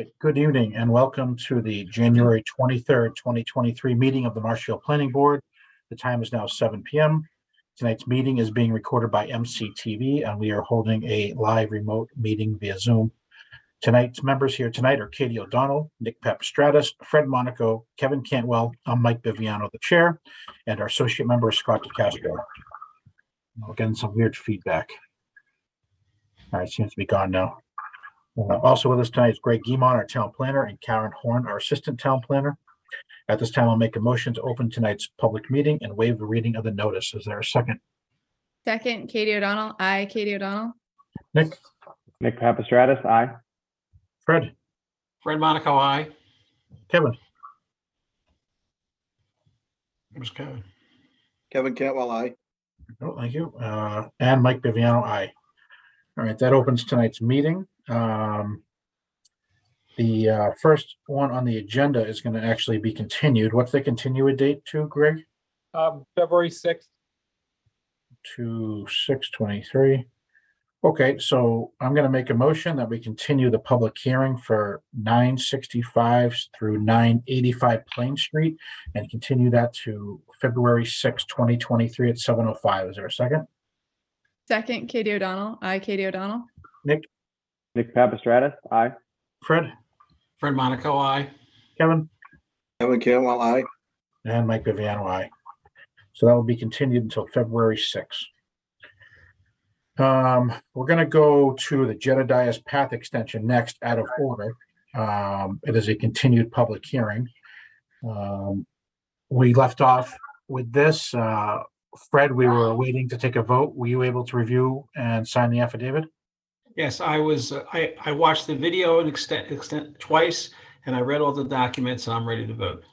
Right. Good evening and welcome to the January 23rd, 2023 meeting of the Marshfield Planning Board. The time is now 7 p.m. Tonight's meeting is being recorded by MCTV and we are holding a live remote meeting via Zoom. Tonight's members here tonight are Katie O'Donnell, Nick Papastratis, Fred Monaco, Kevin Cantwell, I'm Mike Viviano, the chair, and our associate member is Scott DeCastro. We're getting some weird feedback. All right, seems to be gone now. Also with us tonight is Greg Guimont, our town planner, and Karen Horn, our assistant town planner. At this time, I'll make a motion to open tonight's public meeting and waive the reading of the notice. Is there a second? Second, Katie O'Donnell. Aye, Katie O'Donnell. Nick? Nick Papastratis, aye. Fred? Fred Monaco, aye. Kevin? Where's Kevin? Kevin Cantwell, aye. Oh, thank you. And Mike Viviano, aye. All right, that opens tonight's meeting. The first one on the agenda is going to actually be continued. What's the continued date to, Greg? February 6th. To 6/23. Okay, so I'm going to make a motion that we continue the public hearing for 965 through 985 Plain Street and continue that to February 6, 2023 at 7:05. Is there a second? Second, Katie O'Donnell. Aye, Katie O'Donnell. Nick? Nick Papastratis, aye. Fred? Fred Monaco, aye. Kevin? Kevin Cantwell, aye. And Mike Viviano, aye. So that will be continued until February 6th. We're going to go to the Jedediah's Path extension next out of order. It is a continued public hearing. We left off with this. Fred, we were waiting to take a vote. Were you able to review and sign the affidavit? Yes, I was. I watched the video and extent twice, and I read all the documents, and I'm ready to vote.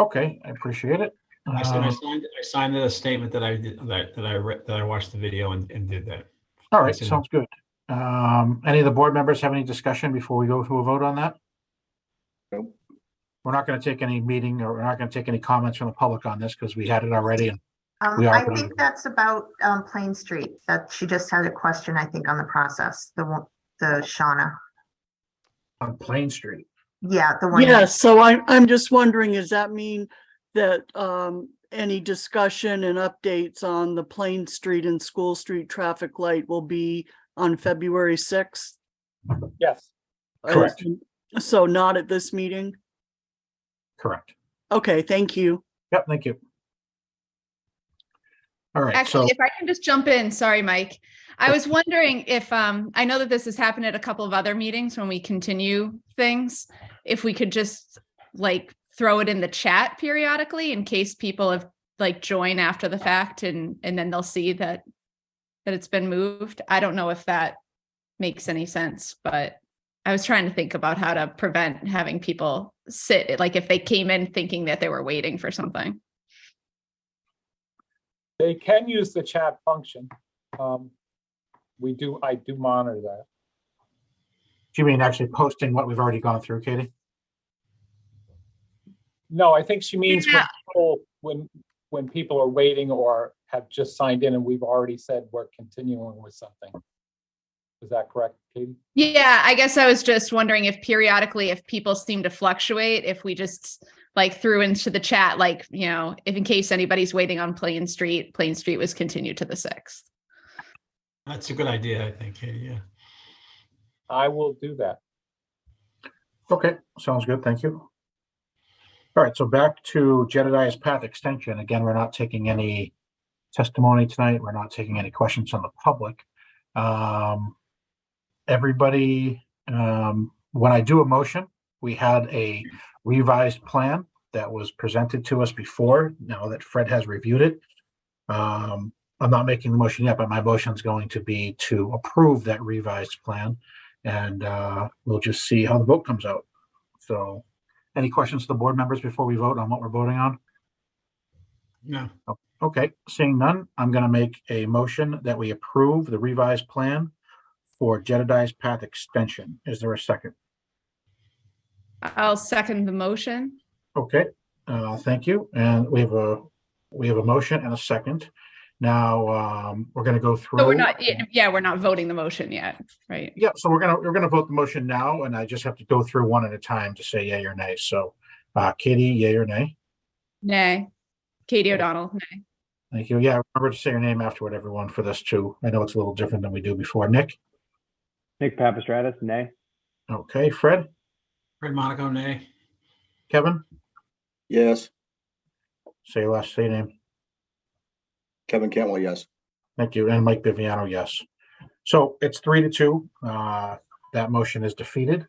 Okay, I appreciate it. I signed a statement that I did that I watched the video and did that. All right, sounds good. Any of the board members have any discussion before we go to a vote on that? Nope. We're not going to take any meeting or we're not going to take any comments from the public on this because we had it already. And I think that's about Plain Street. That she just had a question, I think, on the process. The Shauna. On Plain Street. Yeah, the one. Yeah, so I'm just wondering, does that mean that any discussion and updates on the Plain Street and School Street traffic light will be on February 6th? Yes. Correct. So not at this meeting? Correct. Okay, thank you. Yep, thank you. All right. Actually, if I can just jump in, sorry, Mike. I was wondering if, I know that this has happened at a couple of other meetings when we continue things, if we could just like throw it in the chat periodically in case people have like join after the fact and then they'll see that it's been moved. I don't know if that makes any sense, but I was trying to think about how to prevent having people sit, like if they came in thinking that they were waiting for something. They can use the chat function. I do monitor that. Do you mean actually posting what we've already gone through, Katie? No, I think she means Yeah. when people are waiting or have just signed in and we've already said we're continuing with something. Is that correct, Katie? Yeah, I guess I was just wondering if periodically, if people seem to fluctuate, if we just like threw into the chat, like, you know, if in case anybody's waiting on Plain Street was continued to the 6th. That's a good idea, I think, Katie. Yeah. I will do that. Okay, sounds good. Thank you. All right, so back to Jedediah's Path extension. Again, we're not taking any testimony tonight. We're not taking any questions from the public. Everybody, when I do a motion, we had a revised plan that was presented to us before. Now that Fred has reviewed it, I'm not making the motion yet, but my motion is going to be to approve that revised plan, and we'll just see how the vote comes out. So, any questions to the board members before we vote on what we're voting on? No. Okay, seeing none, I'm going to make a motion that we approve the revised plan for Jedediah's Path extension. Is there a second? I'll second the motion. Okay, thank you. And we have a motion and a second. Now, we're gonna go through. So we're not, yeah, we're not voting the motion yet, right? Yeah, so we're gonna vote the motion now, and I just have to go through one at a time to say yay or nay. So, Katie, yay or nay? Nay. Katie O'Donnell, nay. Thank you. Yeah, remember to say your name afterward, everyone, for this too. I know it's a little different than we do before. Nick? Nick Papastratis, nay. Okay, Fred? Fred Monaco, nay. Kevin? Yes. Say your last, say your name. Kevin Cantwell, yes. Thank you. And Mike Viviano, yes. So it's 3-2. That motion is defeated.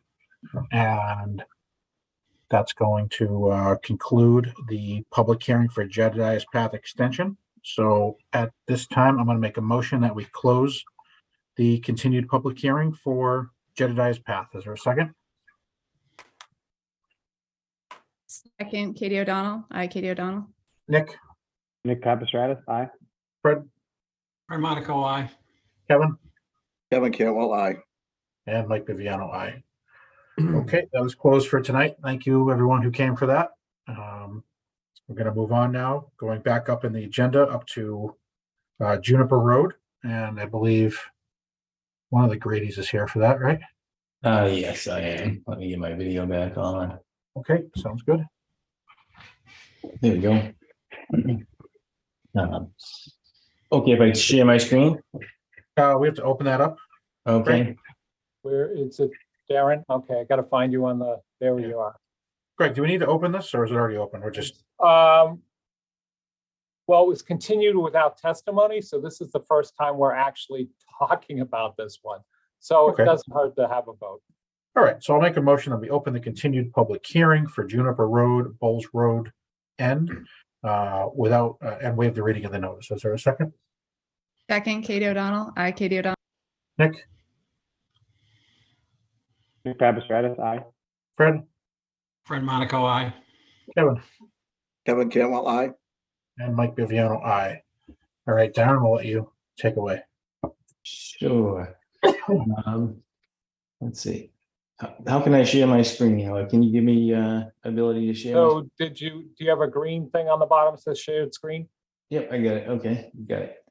And that's going to conclude the public hearing for Jedediah's Path extension. So at this time, I'm going to make a motion that we close the continued public hearing for Jedediah's Path. Is there a second? Second, Katie O'Donnell. Aye, Katie O'Donnell. Nick? Nick Papastratis, aye. Fred? Fred Monaco, aye. Kevin? Kevin Cantwell, aye. And Mike Viviano, aye. Okay, that was closed for tonight. Thank you, everyone who came for that. We're going to move on now, going back up in the agenda up to Juniper Road. And I believe one of the Grady's is here for that, right? Yes, I am. Let me get my video back on. Okay, sounds good. There we go. Okay, if I share my screen. We have to open that up. Okay. Where is it, Darren? Okay, I gotta find you on the, there you are. Greg, do we need to open this or is it already open? We're just, Well, it was continued without testimony, so this is the first time we're actually talking about this one. So Okay. it doesn't hurt to have a vote. all right, so I'll make a motion that we open the continued public hearing for Juniper Road, Bowles Road End without, and waive the reading of the notice. Is there a second? Second, Katie O'Donnell. Aye, Katie O'Donnell. Nick? Nick Papastratis, aye. Fred? Fred Monaco, aye. Kevin? Kevin Cantwell, aye. And Mike Viviano, aye. All right, Darren, we'll let you take away. Sure. Let's see. How can I share my screen now? Can you give me ability to share? So do you have a green thing on the bottom that says shared screen? Yep, I got it. Okay, got it.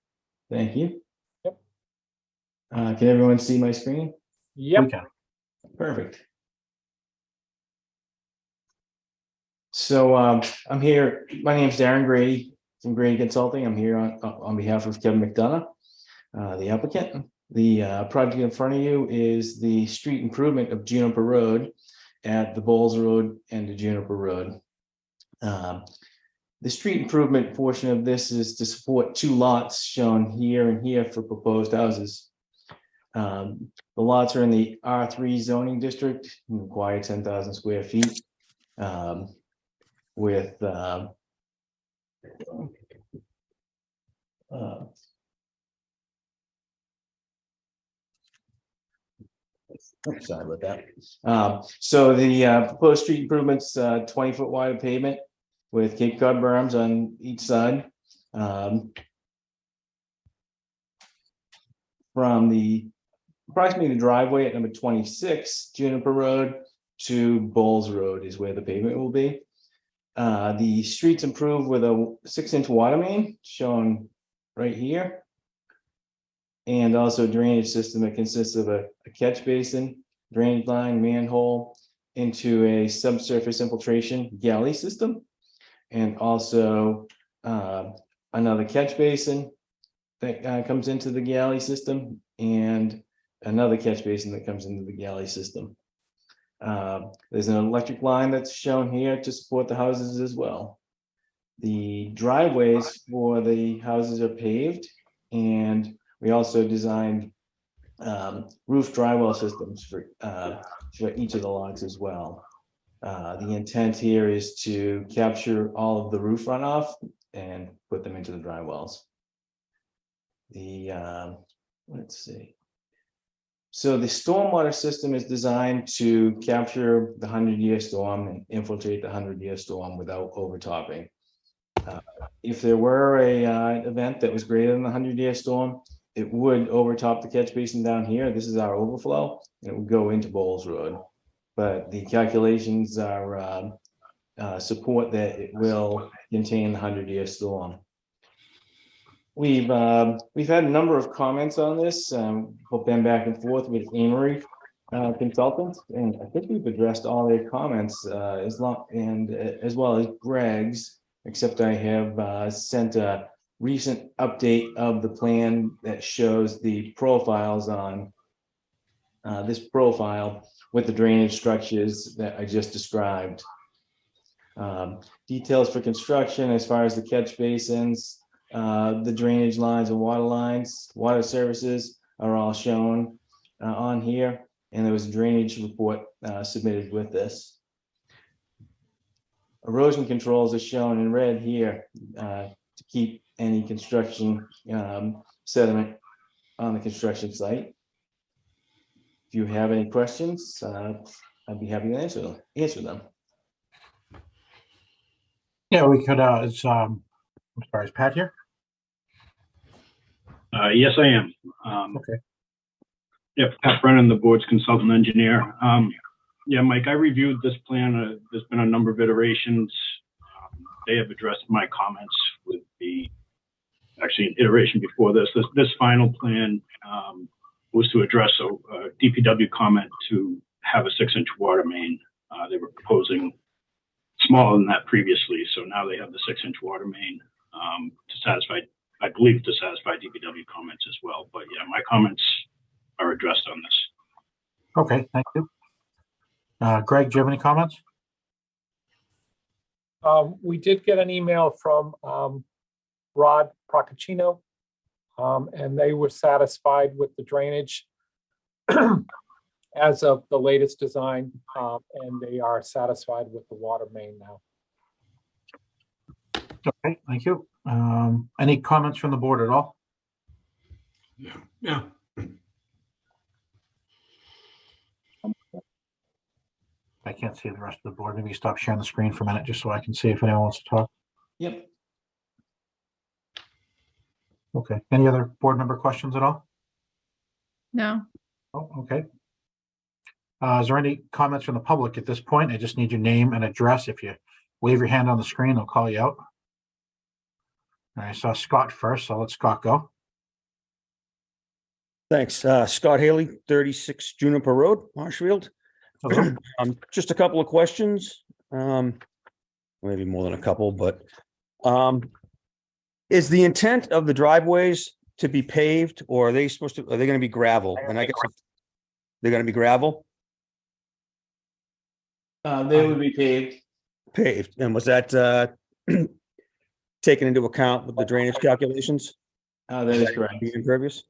Thank you. Yep. Can everyone see my screen? Yep. We can. Perfect. So I'm here. My name's Darren Grady from Grady Consulting. I'm here on behalf of Kevin McDonough, the applicant. The project in front of you is the street improvement of Juniper Road at the Bowles Road and the Juniper Road. The street improvement portion of this is to support two lots shown here and here for proposed houses. The lots are in the R3 zoning district, require 10,000 square feet. With sorry about that. So the proposed street improvements, 20-foot wide pavement with Cape Cod berms on each side. From the approximately the driveway at number 26 Juniper Road to Bowles Road is where the pavement will be. The streets improved with a 6-inch water main shown right here. And also a drainage system that consists of a catch basin, drainage line, manhole into a subsurface infiltration galley system. And also another catch basin that comes into the galley system and another catch basin that comes into the galley system. There's an electric line that's shown here to support the houses as well. The driveways for the houses are paved, and we also designed roof drywall systems for each of the lots as well. The intent here is to capture all of the roof runoff and put them into the dry wells. Let's see. So the stormwater system is designed to capture the 100-year storm and infiltrate the 100-year storm without overtopping. If there were a event that was greater than the 100-year storm, it would overtop the catch basin down here. This is our overflow, and it would go into Bowles Road. But the calculations are support that it will contain the 100-year storm. We've had a number of comments on this. We've been back and forth with Amory consultants, and I think we've addressed all their comments as well as Greg's, except I have sent a recent update of the plan that shows the profiles on this profile with the drainage structures that I just described. Details for construction as far as the catch basins, the drainage lines and water lines, water services are all shown on here. And there was a drainage report submitted with this. Erosion controls are shown in red here to keep any construction sediment on the construction site. If you have any questions, I'd be happy to answer them. Yeah, we could, I'm sorry, is Pat here? Yes, I am. Okay. Yeah, Pat Brennan, the board's consultant engineer. Yeah, Mike, I reviewed this plan. There's been a number of iterations. They have addressed my comments with actually an iteration before this. This final plan was to address a DPW comment to have a 6-inch water main. They were proposing smaller than that previously, so now they have the 6-inch water main to satisfy, I believe, to satisfy DPW comments as well. But yeah, my comments are addressed on this. Okay, thank you. Greg, do you have any comments? We did get an email from Rod Procaccino, and they were satisfied with the drainage as of the latest design, and they are satisfied with the water main now. Okay, thank you. Any comments from the board at all? Yeah. I can't see the rest of the board. Maybe stop sharing the screen for a minute just so I can see if anyone wants to talk. Yep. Okay. Any other board member questions at all? No. Oh, okay. Is there any comments from the public at this point? I just need your name and address. If you wave your hand on the screen, I'll call you out. All right, I saw Scott first, so let Scott go. Thanks. Scott Haley, 36 Juniper Road, Marshfield. Just a couple of questions. Maybe more than a couple, but is the intent of the driveways to be paved, or are they going to be gravel? And I guess they're going to be gravel? They would be paved. Paved. And was that taken into account with the drainage calculations? That is correct. The impervious?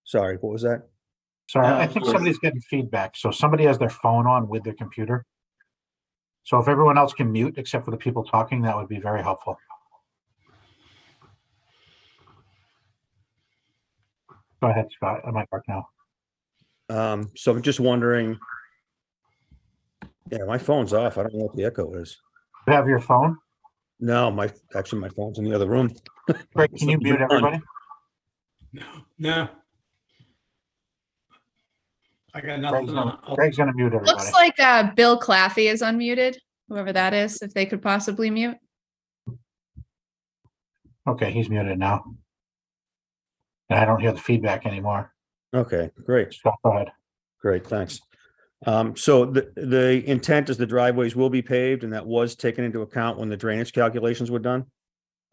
Sorry, what was that? Sorry, I think somebody's getting feedback. So somebody has their phone on with their computer. So if everyone else can mute except for the people talking, that would be very helpful. Go ahead, Scott. I might work now. So I'm just wondering. Yeah, my phone's off. I don't know what the echo is. You have your phone? No, my phone's in the other room. Greg, can you mute everybody? No. I got nothing. Greg's gonna mute everybody. Looks like Bill Claffey is unmuted, whoever that is, if they could possibly mute. Okay, he's muted now. And I don't hear the feedback anymore. Okay, great. Scott, go ahead. Great, thanks. So the intent is the driveways will be paved, and that was taken into account when the drainage calculations were done?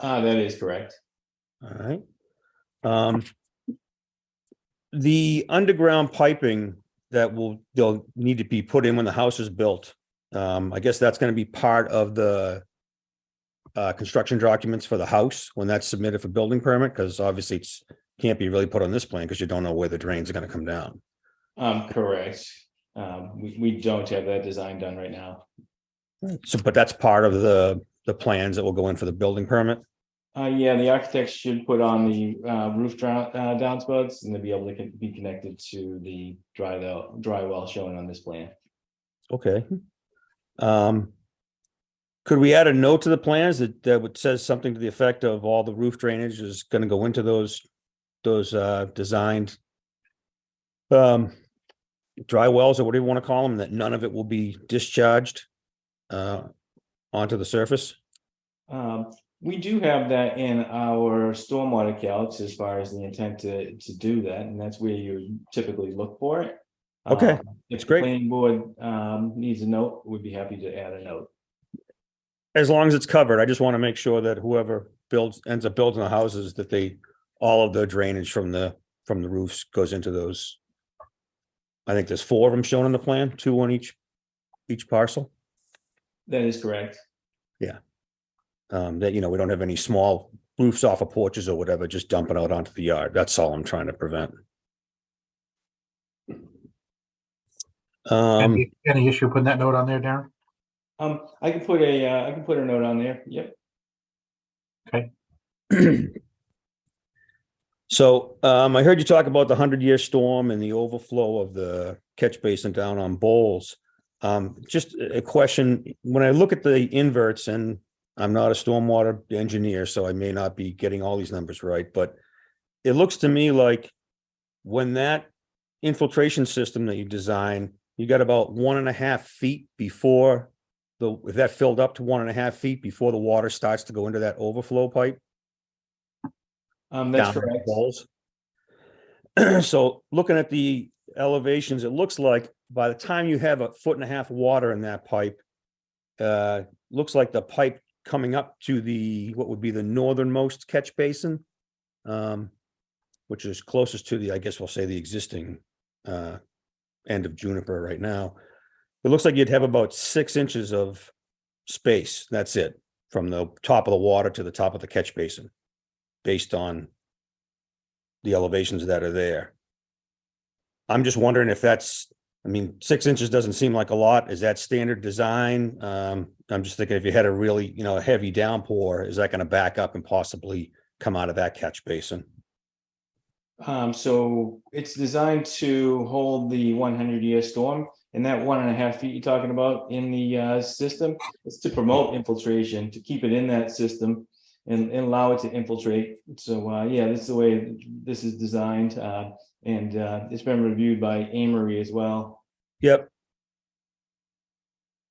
That is correct. All right. The underground piping that they'll need to be put in when the house is built. I guess that's going to be part of the construction documents for the house when that's submitted for building permit, because obviously it's can't be really put on this plan because you don't know where the drains are going to come down. Correct. We don't have that design done right now. So, but that's part of the plans that will go in for the building permit. Yeah, the architects should put on the roof downspouts, and they'll be able to be connected to the dry well shown on this plan. Okay. Could we add a note to the plans that would says something to the effect of all the roof drainage is going to go into those designed dry wells, or whatever you want to call them, that none of it will be discharged onto the surface? We do have that in our stormwater calcs as far as the intent to do that, and that's where you typically look for it. Okay, If that's the great. planning board needs a note, we'd be happy to add a note. As long as it's covered, I just want to make sure that whoever ends up building the houses, that all of the drainage from the roofs goes into those. I think there's 4 of them shown on the plan, 2 on each parcel. That is correct. That, we don't have any small roofs off of porches or whatever, just dumping out onto the yard. That's all I'm trying to prevent. Any issue putting that note on there, Darren? I can put a note on there. Yep. Okay. So, I heard you talk about the 100-year storm and the overflow of the catch basin down on Bowles. Just a question, when I look at the inverts, and I'm not a stormwater engineer, so I may not be getting all these numbers right, but it looks to me like when that infiltration system that you design, you got about 1.5 feet before if that filled up to 1.5 feet before the water starts to go into that overflow pipe. That's correct. Bowles. So looking at the elevations, it looks like by the time you have 1.5 feet of water in that pipe, looks like the pipe coming up to what would be the northernmost catch basin, which is closest to I guess we'll say the existing end of Juniper right now. It looks like you'd have about 6 inches of space. That's it, from the top of the water to the top of the catch basin, based on the elevations that are there. I'm just wondering if 6 inches doesn't seem like a lot. Is that standard design? I'm just thinking if you had a really, a heavy downpour, is that going to back up and possibly come out of that catch basin? So it's designed to hold the 100-year storm, and that 1.5 feet you're talking about in the system is to promote infiltration, to keep it in that system and allow it to infiltrate. So yeah, this is the way this is designed, and it's been reviewed by Amory as well. Yep.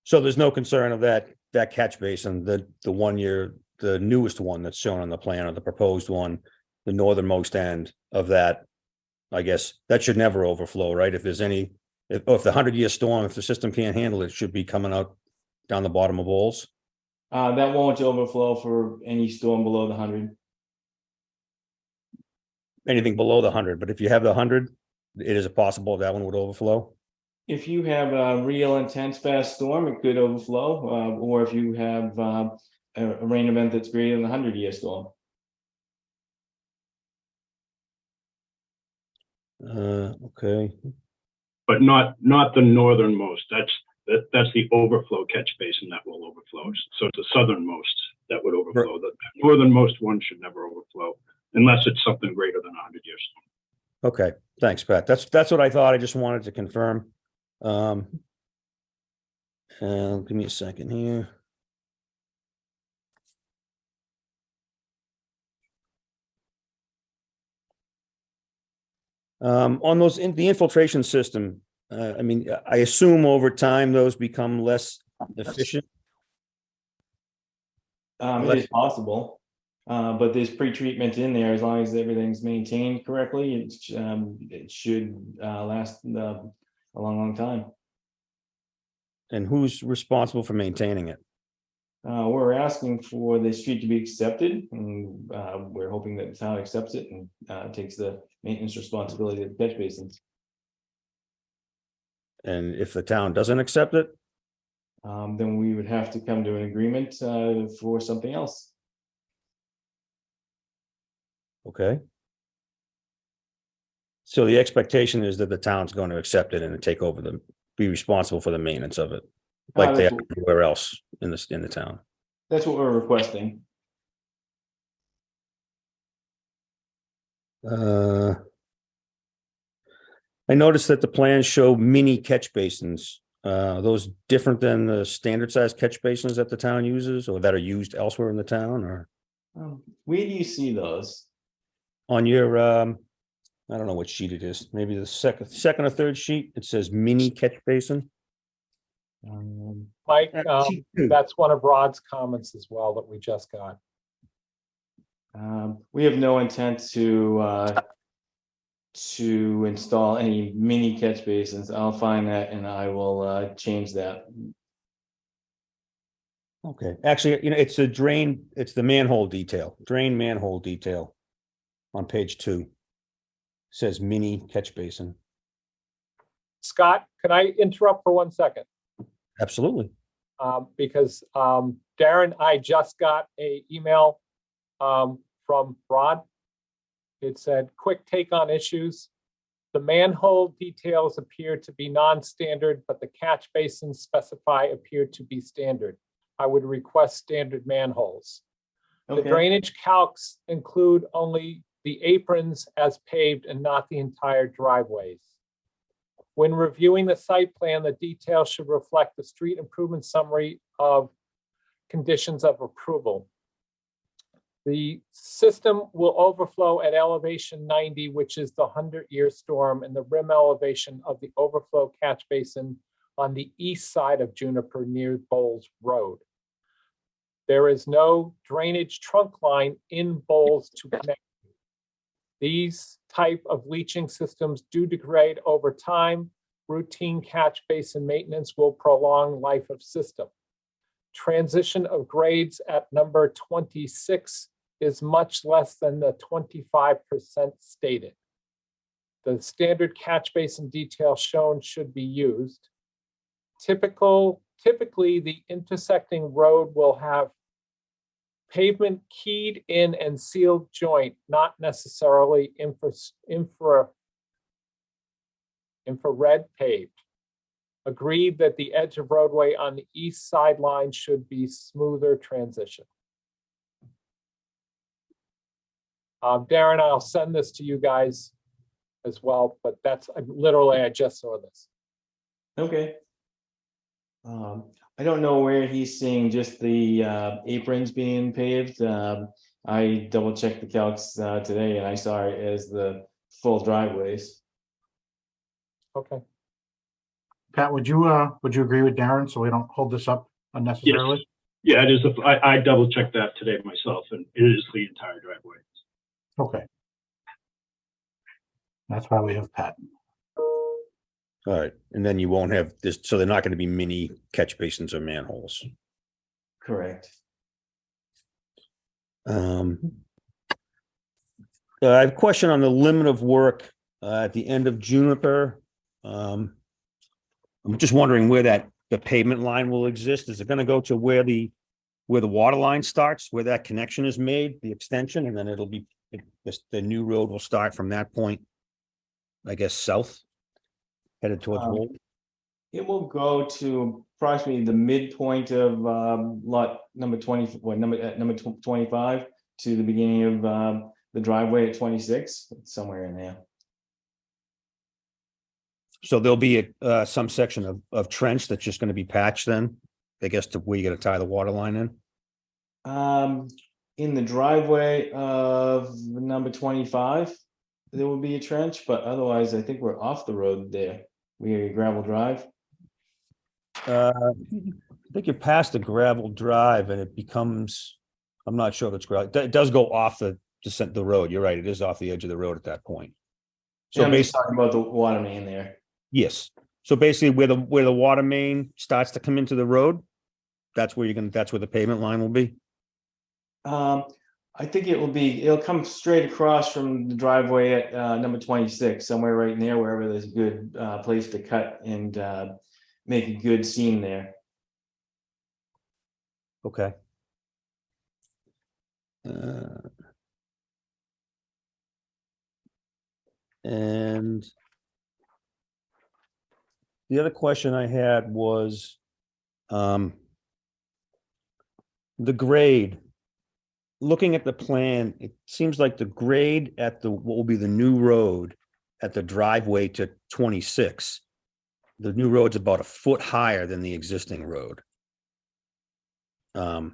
So there's no concern of that catch basin, the newest one that's shown on the plan, or the proposed one, the northernmost end of that. I guess that should never overflow, right? If the 100-year storm, if the system can't handle it, it should be coming out down the bottom of Bowles. That won't overflow for any storm below the 100. Anything below the 100, but if you have the 100, it is possible that one would overflow. If you have a real intense fast storm, it could overflow, or if you have a rain event that's greater than the 100-year storm. Okay. But not the northernmost. That's the overflow catch basin that will overflow. So it's the southernmost that would overflow. The northernmost one should never overflow unless it's something greater than 100 years. Okay, thanks, Pat. That's what I thought. I just wanted to confirm. And give me a second here. On the infiltration system, I assume over time those become less efficient. It is possible, but there's pre-treatment in there. As long as everything's maintained correctly, it should last a long time. And who's responsible for maintaining it? We're asking for the street to be accepted, and we're hoping that the town accepts it and takes the maintenance responsibility of the catch basins. And if the town doesn't accept it? Then we would have to come to an agreement for something else. Okay. So the expectation is that the town's going to accept it and take over be responsible for the maintenance of it, like they are everywhere else in the town. That's what we're requesting. I noticed that the plans show mini catch basins. Are those different than the standard size catch basins that the town uses, or that are used elsewhere in the town, or? Where do you see those? On your, I don't know what sheet it is. Maybe the second or third sheet. It says mini catch basin. Mike, that's one of Rod's comments as well that we just got. We have no intent to install any mini catch basins. I'll find that and I will change that. Okay, actually, it's the drain, it's the manhole detail, drain manhole detail on page 2. Says mini catch basin. Scott, can I interrupt for 1 second? Absolutely. Because Darren, I just got a email from Rod. It said, quick take on issues. The manhole details appear to be non-standard, but the catch basins specify appear to be standard. I would request standard manholes. The Okay. drainage calcs include only the aprons as paved and not the entire driveways. When reviewing the site plan, the details should reflect the street improvement summary of conditions of approval. The system will overflow at elevation 90, which is the 100-year storm, and the rim elevation of the overflow catch basin on the east side of Juniper near Bowles Road. There is no drainage trunk line in Bowles to connect. These type of leaching systems do degrade over time. Routine catch basin maintenance will prolong life of system. Transition of grades at number 26 is much less than the 25% stated. The standard catch basin detail shown should be used. Typically, the intersecting road will have pavement keyed in and sealed joint, not necessarily infrared paved. Agreed that the edge of roadway on the east sideline should be smoother transition. Darren, I'll send this to you guys as well, but that's literally, I just saw this. Okay. I don't know where he's seeing just the aprons being paved. I double checked the calcs today and I saw it as the full driveways. Okay. Pat, would you agree with Darren so we don't hold this up unnecessarily? Yeah, it is. I double checked that today myself, and it is the entire driveway. Okay. That's why we have Pat. All right, and then you won't have this, so they're not going to be mini catch basins or manholes. Correct. I have a question on the limit of work at the end of Juniper. I'm just wondering where the pavement line will exist. Is it going to go to where the water line starts, where that connection is made, the extension, and then it'll be the new road will start from that point, I guess, south, headed towards Wold? It will go to approximately the midpoint of lot number 20, number 25 to the beginning of the driveway at 26, somewhere in there. So there'll be some section of trench that's just going to be patched then, I guess, to where you're going to tie the water line in? In the driveway of number 25, there will be a trench, but otherwise I think we're off the road there. We have a gravel drive. I think you're past the gravel drive and it becomes, I'm not sure if it's gravel. It does go off the road. You're right. It is off the edge of the road at that point. So I'm just basically, talking about the water main there. yes. So basically where the water main starts to come into the road, that's where the pavement line will be. I think it'll come straight across from the driveway at number 26, somewhere right in there, wherever there's a good place to cut and make a good seam there. Okay. And the other question I had was the grade. Looking at the plan, it seems like the grade at what will be the new road at the driveway to 26, the new road's about a foot higher than the existing road. One,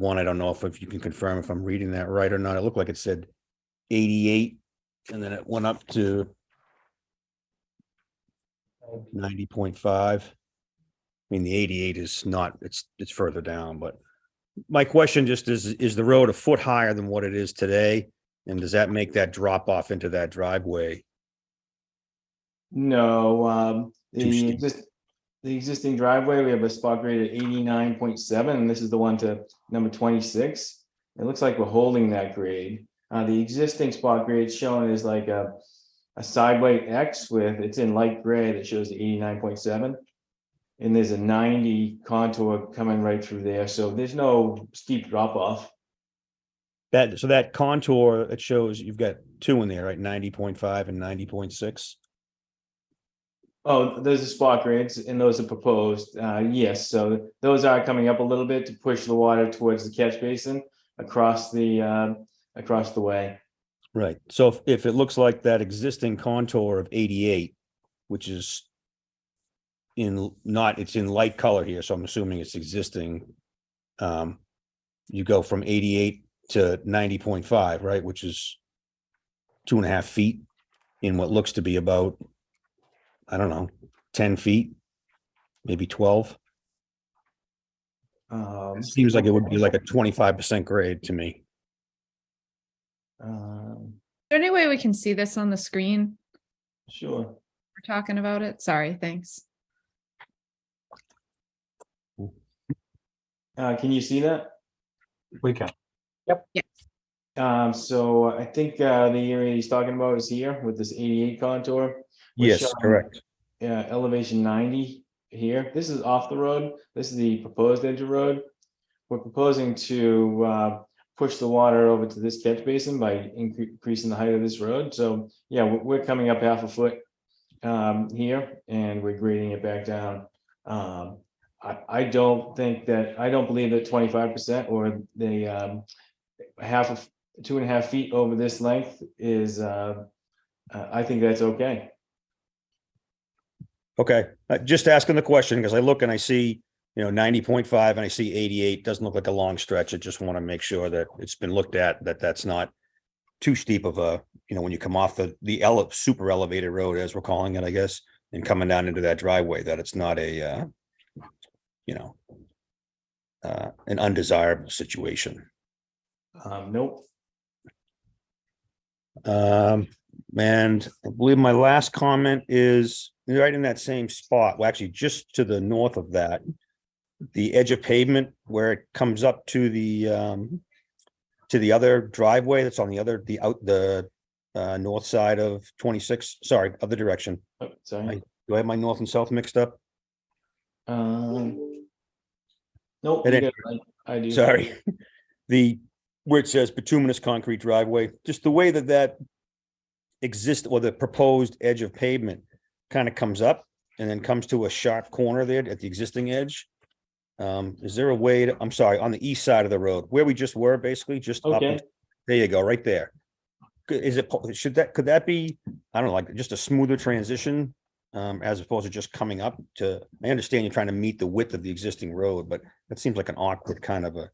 I don't know if you can confirm if I'm reading that right or not. It looked like it said 88, and then it went up to 90.5. I mean, the 88 is not, it's further down, but My question just is the road a foot higher than what it is today? And does that make that drop off into that driveway? No, Too steep. the existing driveway, we have a spot grade at 89.7, and this is the one to number 26. It looks like we're holding that grade. The existing spot grade shown is like a sideway X with, it's in light gray that shows the 89.7. And there's a 90 contour coming right through there, so there's no steep drop off. So that contour, it shows you've got two in there, right? 90.5 and 90.6. Oh, those are spot grades and those are proposed. Yes, so those are coming up a little bit to push the water towards the catch basin across the way. Right. So if it looks like that existing contour of 88, which is it's in light color here, so I'm assuming it's existing. You go from 88 to 90.5, right? Which is 2.5 feet in what looks to be about, I don't know, 10 feet, there 12. Seems like it would be like a 25% grade to me. Is there any way we can see this on the screen? Sure. We're talking about it. Sorry, thanks. Can you see that? We can. So I think the area he's talking about is here with this 88 contour. We're Yes, showing, correct. elevation 90 here. This is off the road. This is the proposed edge of road. We're proposing to push the water over to this catch basin by increasing the height of this road. So yeah, we're coming up 1/2 foot here, and we're grading it back down. I don't believe that 25% or the 2.5 feet over this length is I think that's okay. Okay, just asking the question because I look and I see, 90.5 and I see 88. Doesn't look like a long stretch. I just want to make sure that it's been looked at, that's not too steep of a, when you come off the super elevated road, as we're calling it, I guess, and coming down into that driveway, that it's not a, an undesirable situation. Nope. And I believe my last comment is right in that same spot. Well, actually, just to the north of that, the edge of pavement where it comes up to the other driveway that's on the north side of 26. Sorry, other direction. Oh, sorry. Do I have my north and south mixed up? Nope. I do. Sorry. Where it says bituminous concrete driveway, just the way that exists, or the proposed edge of pavement kind of comes up and then comes to a sharp corner there at the existing edge. Is there a way to, I'm sorry, on the east side of the road where we just were, basically just up? Okay. There you go, right there. Could that be, I don't know, like just a smoother transition, as opposed to just coming up to, I understand you're trying to meet the width of the existing road, but that seems like an awkward kind of a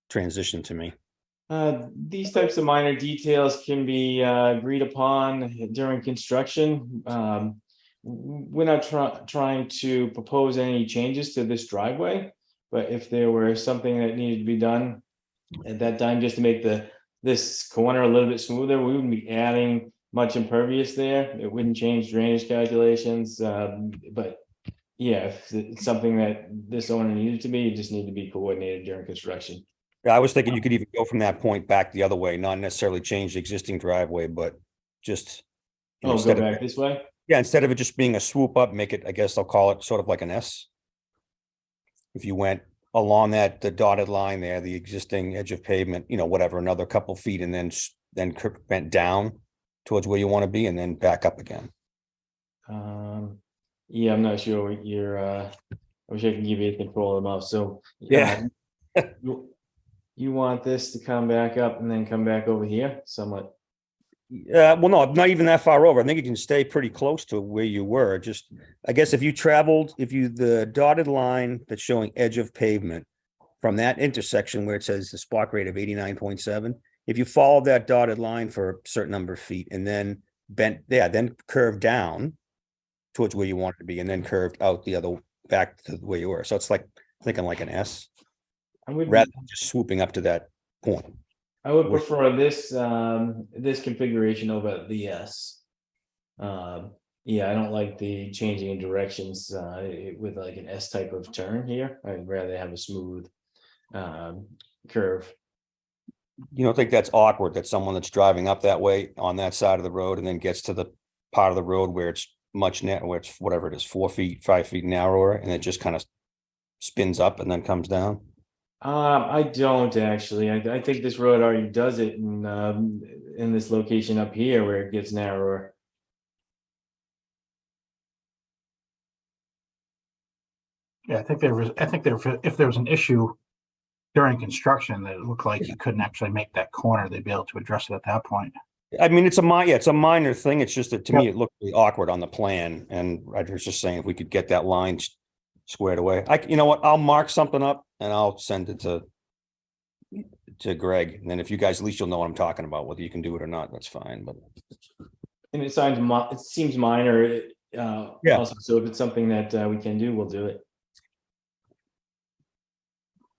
transition to me. These types of minor details can be agreed upon during construction. We're not trying to propose any changes to this driveway, but if there were something that needed to be done at that time just to make this corner a little bit smoother, we wouldn't be adding much impervious there. It wouldn't change drainage calculations, but yeah, if it's something that this owner needed to be, it just need to be coordinated during construction. Yeah, I was thinking you could even go from that point back the other way, not necessarily change the existing driveway, but just. Go back this way? Yeah, instead of it just being a swoop up, make it, I guess I'll call it sort of like an S. If you went along the dotted line there, the existing edge of pavement, whatever, another couple feet, and then bent down towards where you want to be and then back up again. Yeah, I'm not sure what I wish I could give you control of the mouse. So yeah. You want this to come back up and then come back over here somewhat? Well, no, not even that far over. I think you can stay pretty close to where you were. Just, I guess the dotted line that's showing edge of pavement from that intersection where it says the spot grade of 89.7, if you follow that dotted line for a certain number of feet and then then curved down towards where you want it to be and then curved out the other back to where you were. So it's like thinking like an S. I would, rather than just swooping up to that point. I would prefer this, this configuration over the S. Yeah, I don't like the changing in directions, with like an S type of turn here. I'd rather have a smooth, curve. You don't think that's awkward that someone that's driving up that way on that side of the road and then gets to the part of the road where it's much net, where it's whatever it is, 4 feet, 5 feet narrower, and it just kind of spins up and then comes down? I don't actually. I think this road already does it in this location up here where it gets narrower. Yeah, I think if there was an issue during construction that it looked like you couldn't actually make that corner, they'd be able to address it at that point. I mean, it's a minor thing. It's just that to me, it looked really awkward on the plan. And I was just saying, if we could get that line squared away, you know what, I'll mark something up and I'll send it to Greg. And then if you guys, at least you'll know what I'm talking about, whether you can do it or not, that's fine, but. And it seems minor, Yeah. also, so if it's something that we can do, we'll do it.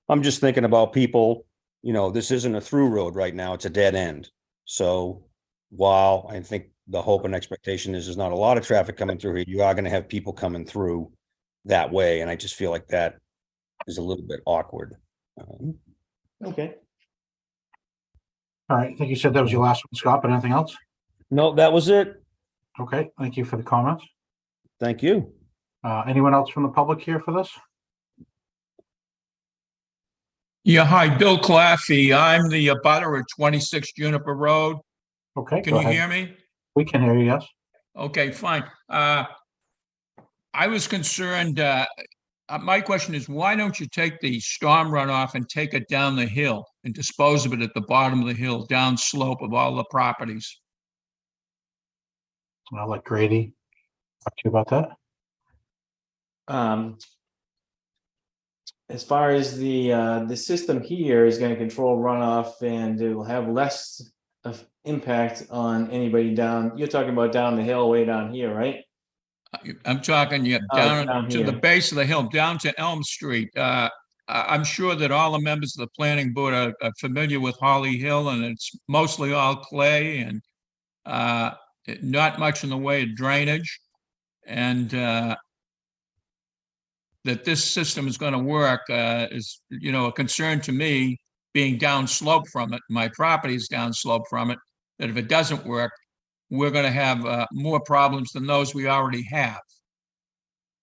I'm just thinking about people, this isn't a through road right now, it's a dead end. So while I think the hope and expectation is there's not a lot of traffic coming through here, you are going to have people coming through that way. And I just feel like that is a little bit awkward. Okay. All right, I think you said that was your last one, Scott, but anything else? No, that was it. Okay, thank you for the comments. Thank you. Anyone else from the public here for this? Yeah, hi, Bill Claffey. I'm the abutter at 26 Juniper Road. Okay, Can go you ahead. hear me? We can hear you, yes. Okay, fine. I was concerned, my question is, why don't you take the storm runoff and take it down the hill and dispose of it at the bottom of the hill, down slope of all the properties? I'll let Grady talk to you about that. As far as the system here is going to control runoff, and it will have less of impact on anybody down. You're talking about down the hill, way down here, right? I'm talking down to the here. base of the hill, down to Elm Street. I'm sure that all the members of the planning board are familiar with Holly Hill, and it's mostly all clay and not much in the way of drainage. And that this system is going to work is, a concern to me, being downslope from it. My property is downslope from it, that if it doesn't work, we're going to have more problems than those we already have.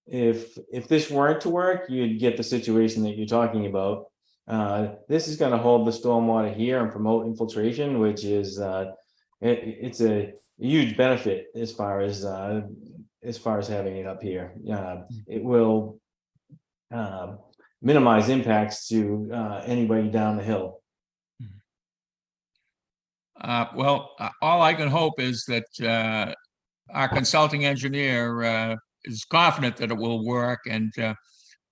If this weren't to work, you'd get the situation that you're talking about. This is going to hold the stormwater here and promote infiltration, which is it's a huge benefit as far as having it up here. It will minimize impacts to anybody down the hill. Well, all I can hope is that our consulting engineer is confident that it will work, and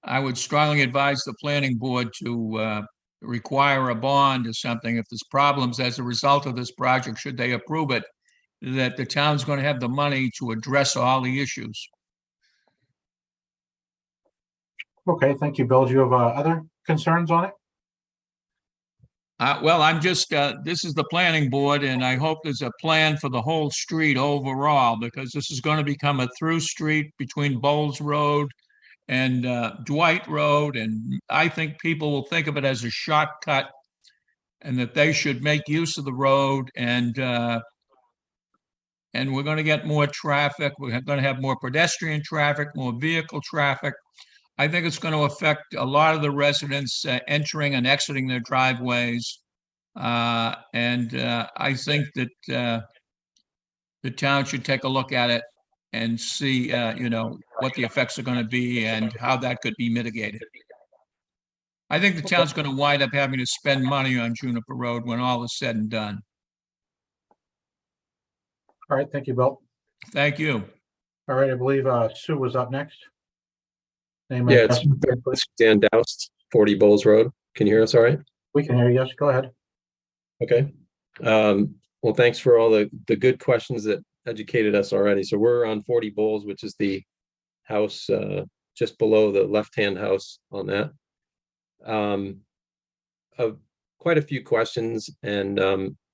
I would strongly advise the planning board to require a bond or something if there's problems as a result of this project, should they approve it, that the town's going to have the money to address all the issues. Okay, thank you, Bill. Do you have other concerns on it? Well, I'm just, this is the planning board, and I hope there's a plan for the whole street overall, because this is going to become a through street between Bowles Road and Dwight Road. And I think people will think of it as a shortcut, and that they should make use of the road. And we're going to get more traffic. We're going to have more pedestrian traffic, more vehicle traffic. I think it's going to affect a lot of the residents entering and exiting their driveways. And I think that the town should take a look at it and see, what the effects are going to be and how that could be mitigated. I think the town's going to wind up having to spend money on Juniper Road when all is said and done. All right, thank you, Bill. Thank you. All right, I believe Sue was up next. Name Yeah, and it's address. Dan Doust, 40 Bowles Road. Can you hear us all right? We can hear you. Yes, go ahead. Okay. Well, thanks for all the good questions that educated us already. So we're on 40 Bowles, which is the house just below the left-hand house on that. quite a few questions, and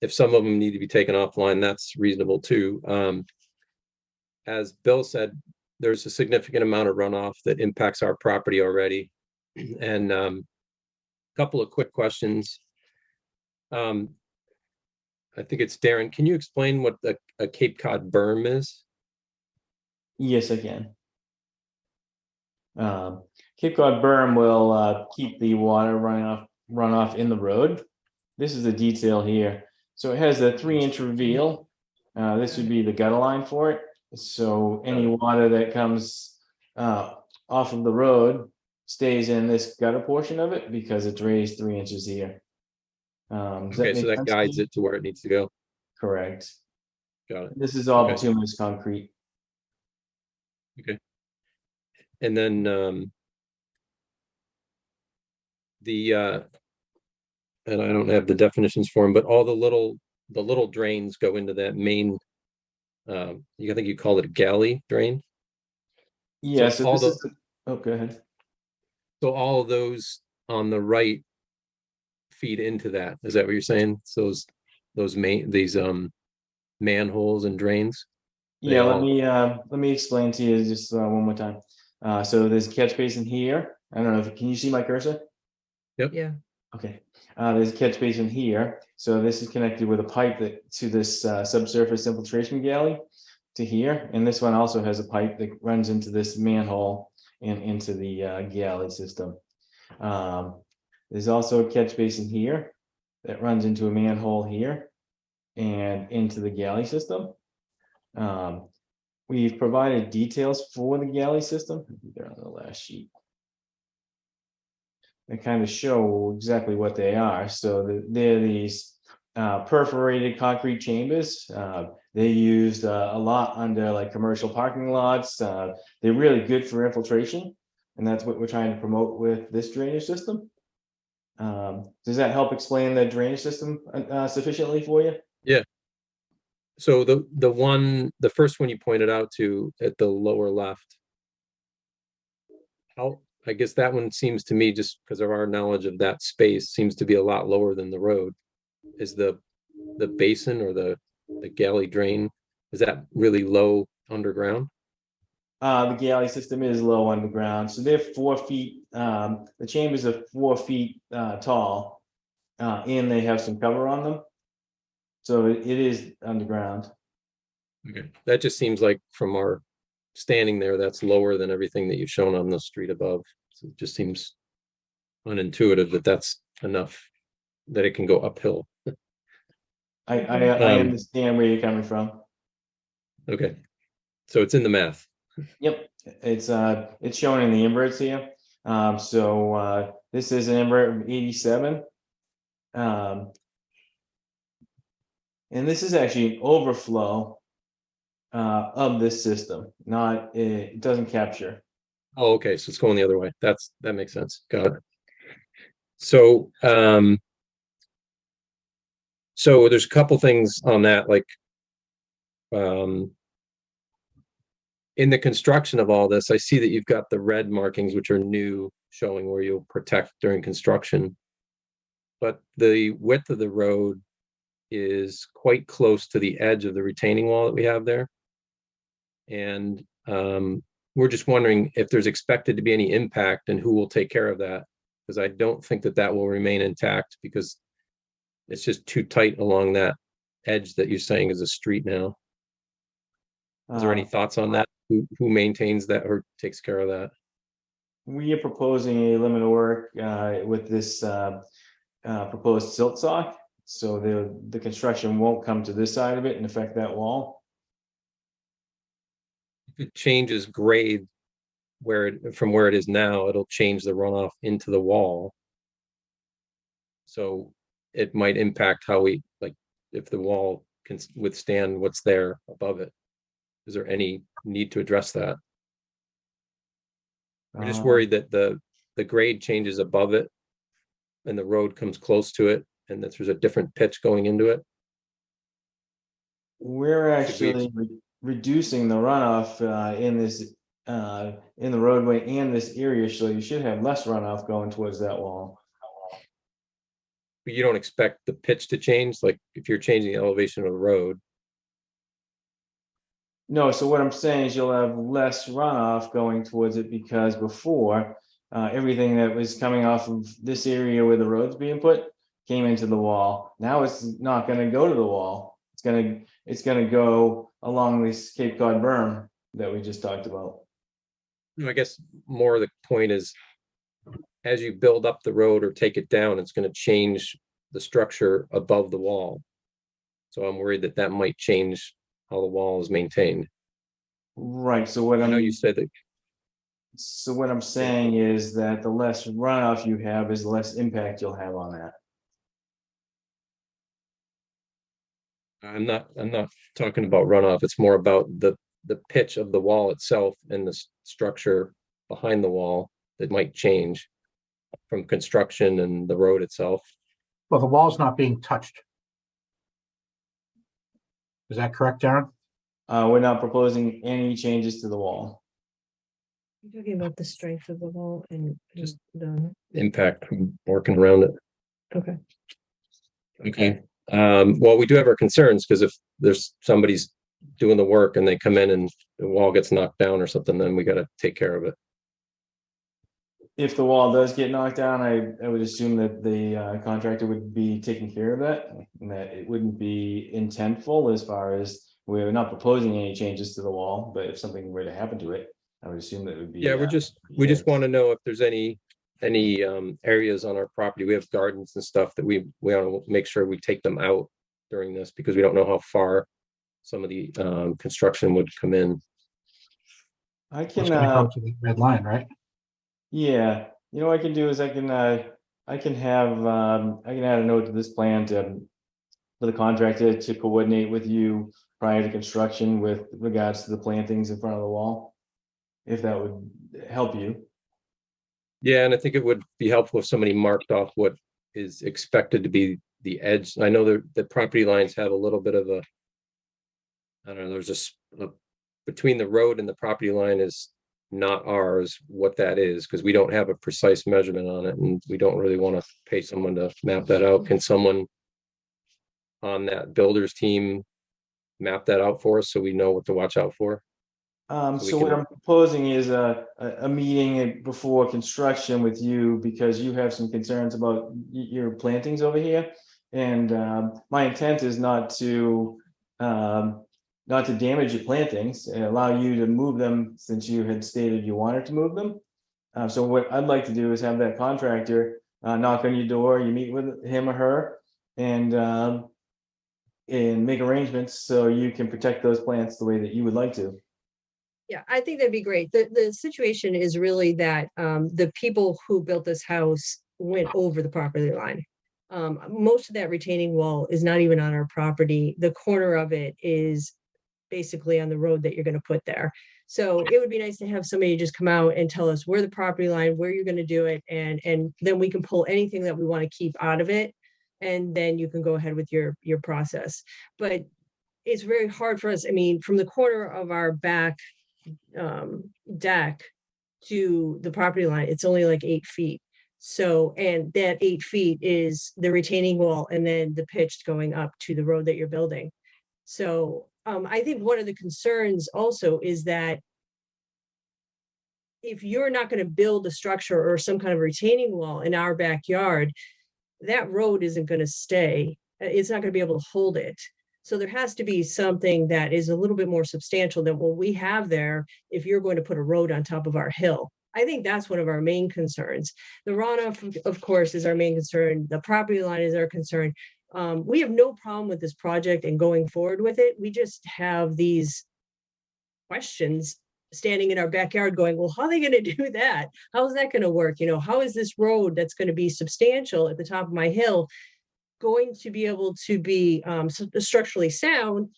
if some of them need to be taken offline, that's reasonable too. As Bill said, there's a significant amount of runoff that impacts our property already. And a couple of quick questions. I think it's Darren. Can you explain what a Cape Cod berm is? Yes, I can. Cape Cod berm will keep the water runoff in the road. This is the detail here. So it has a 3-inch reveal. This would be the gutter line for it. So any water that comes off of the road stays in this gutter portion of it because it's raised 3 inches here. Okay, so that guides it to where it needs to go. Correct. Got it. This is all Okay. bituminous concrete. Okay. And then and I don't have the definitions for them, but all the little drains go into that main. I think you call it a galley drain. Yeah. So So all this is oh, go ahead. So all of those on the right feed into that. Is that what you're saying? So these manholes and drains? Yeah, let me explain to you just one more time. So there's a catch basin here. I don't know if can you see my cursor? Yep. Yeah. Okay. There's a catch basin here. So this is connected with a pipe to this subsurface infiltration galley to here, and this one also has a pipe that runs into this manhole and into the galley system. There's also a catch basin here that runs into a manhole here and into the galley system. We've provided details for the galley system. They're on the last sheet. They kind of show exactly what they are. So they're these perforated concrete chambers. They used a lot under like commercial parking lots. They're really good for infiltration, and that's what we're trying to promote with this drainage system. Does that help explain the drainage system sufficiently for you? Yeah. So the first one you pointed out to at the lower left, I guess that one seems to me, just because of our knowledge of that space, seems to be a lot lower than the road. Is the basin or the galley drain, is that really low underground? The galley system is low underground, so they're 4 feet. The chambers are 4 feet tall, and they have some cover on them, so it is underground. Okay, that just seems like from our standing there, that's lower than everything that you've shown on the street above. So it just seems unintuitive that that's enough that it can go uphill. I understand where you're coming from. Okay, so it's in the math. Yep, it's shown in the inverts here. So this is an invert of 87. And this is actually an overflow of this system, not it doesn't capture. Oh, okay, so it's going the other way. That makes sense. Got it. So so there's a couple things on that, like in the construction of all this, I see that you've got the red markings, which are new, showing where you'll protect during construction. But the width of the road is quite close to the edge of the retaining wall that we have there. And we're just wondering if there's expected to be any impact and who will take care of that. Because I don't think that will remain intact, because it's just too tight along that edge that you're saying is a street now. Is there any thoughts on that? Who maintains that or takes care of that? We are proposing a limit of work with this proposed silt sock, so the construction won't come to this side of it and affect that wall. If it changes grade from where it is now, it'll change the runoff into the wall. So it might impact how we, like, if the wall can withstand what's there above it. Is there any need to address that? We're just worried that the grade changes above it and the road comes close to it, and that there's a different pitch going into it. We're actually reducing the runoff in the roadway and this area, so you should have less runoff going towards that wall. But you don't expect the pitch to change, like if you're changing the elevation of the road. No, so what I'm saying is you'll have less runoff going towards it, because before, everything that was coming off of this area where the road's being put came into the wall. Now it's not gonna go to the wall. It's gonna go along this Cape Cod berm that we just talked about. I guess more of the point is, as you build up the road or take it down, it's going to change the structure above the wall. So I'm worried that that might change how the wall is maintained. Right, so what I know you I'm, said that, so what I'm saying is that the less runoff you have is the less impact you'll have on that. I'm not talking about runoff. It's more about the pitch of the wall itself and the structure behind the wall that might change from construction and the road itself. Well, the wall's not being touched. Is that correct, Darren? We're not proposing any changes to the wall. You're talking about the strength of the wall and Just the, Impact from working around it. okay. Okay. Well, we do have our concerns, because if there's somebody's doing the work and they come in and the wall gets knocked down or something, then we got to take care of it. If the wall does get knocked down, I would assume that the contractor would be taking care of that, and that it wouldn't be intentful as far as we're not proposing any changes to the wall, but if something were to happen to it, I would assume that it would be. Yeah, we just want to know if there's any areas on our property. We have gardens and stuff that we want to make sure we take them out during this, because we don't know how far some of the construction would come in. I It's can gonna go to the red line, right? yeah, you know what I can do is I can have I can add a note to this plan for the contractor to coordinate with you prior to construction with regards to the plantings in front of the wall, if that would help you. Yeah, and I think it would be helpful if somebody marked off what is expected to be the edge. I know the property lines have a little bit of a, I don't know, there's just between the road and the property line is not ours, what that is, because we don't have a precise measurement on it, and we don't really want to pay someone to map that out. Can someone on that builder's team map that out for us so we know what to watch out for? So what I'm proposing is a meeting before construction with you, because you have some concerns about your plantings over here. And my intent is not to damage your plantings and allow you to move them, since you had stated you wanted to move them. So what I'd like to do is have that contractor knock on your door, you meet with him or her, and make arrangements so you can protect those plants the way that you would like to. Yeah, I think that'd be great. The situation is really that the people who built this house went over the property line. Most of that retaining wall is not even on our property. The corner of it is basically on the road that you're going to put there. So it would be nice to have somebody just come out and tell us where the property line, where you're going to do it, and then we can pull anything that we want to keep out of it, and then you can go ahead with your process. But it's very hard for us. I mean, from the corner of our back deck to the property line, it's only like 8 feet. So, and that 8 feet is the retaining wall and then the pitch going up to the road that you're building. So I think one of the concerns also is that if you're not going to build a structure or some kind of retaining wall in our backyard, that road isn't going to stay. It's not going to be able to hold it. So there has to be something that is a little bit more substantial than what we have there if you're going to put a road on top of our hill. I think that's one of our main concerns. The runoff, of course, is our main concern. The property line is our concern. We have no problem with this project and going forward with it. We just have these questions standing in our backyard going, well, how are they going to do that? How is that going to work? You know, how is this road that's going to be substantial at the top of my hill going to be able to be structurally sound